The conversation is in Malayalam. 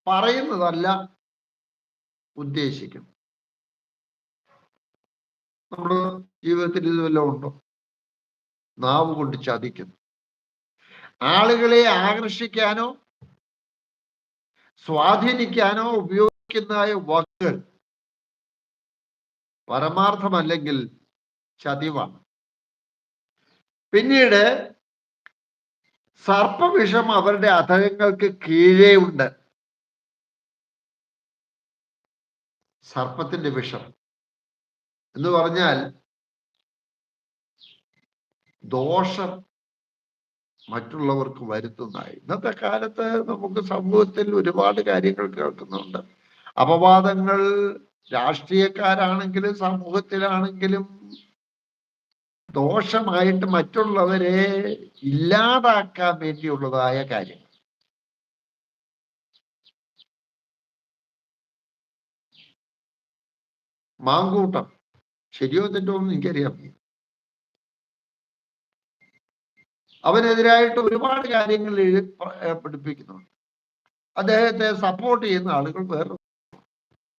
പറയുന്നതല്ല ഉദ്ദേശിക്കുന്നു. നമ്മുടെ ജീവിതത്തിൽ ഇത് വല്ലതും ഉണ്ടോ? നാവ് കൊണ്ട് ചതിക്കുന്നു. ആളുകളെ ആകർഷിക്കാനോ സ്വാധീനിക്കാനോ ഉപയോഗിക്കുന്നതായ വാക്കുകൾ പരമാർത്ഥമല്ലെങ്കിൽ ചതിവാണ്. പിന്നീട് സർപ്പവിഷം അവരുടെ അധരങ്ങൾക്ക് കീഴേ ഉണ്ട്. സർപ്പത്തിന്റെ വിഷം എന്ന് പറഞ്ഞാൽ ദോഷം മറ്റുള്ളവർക്ക് വരുത്തുന്നതായി. ഇന്നത്തെ കാലത്ത് നമുക്ക് സമൂഹത്തിൽ ഒരുപാട് കാര്യങ്ങൾ കേൾക്കുന്നുണ്ട്. അപവാദങ്ങൾ രാഷ്ട്രീയക്കാരാണെങ്കിലും സമൂഹത്തിലാണെങ്കിലും ദോഷമായിട്ട് മറ്റുള്ളവരെ ഇല്ലാതാക്കാൻ വേണ്ടിയുള്ളതായ കാര്യങ്ങൾ. മാങ്കൂട്ടം ശരിയോ തെറ്റോ എന്ന് എനിക്കറിയാം. അവനെതിരായിട്ട് ഒരുപാട് കാര്യങ്ങൾ പഠിപ്പിക്കുന്നുണ്ട്. അദ്ദേഹത്തെ സപ്പോർട്ട് ചെയ്യുന്ന ആളുകൾ വേറെ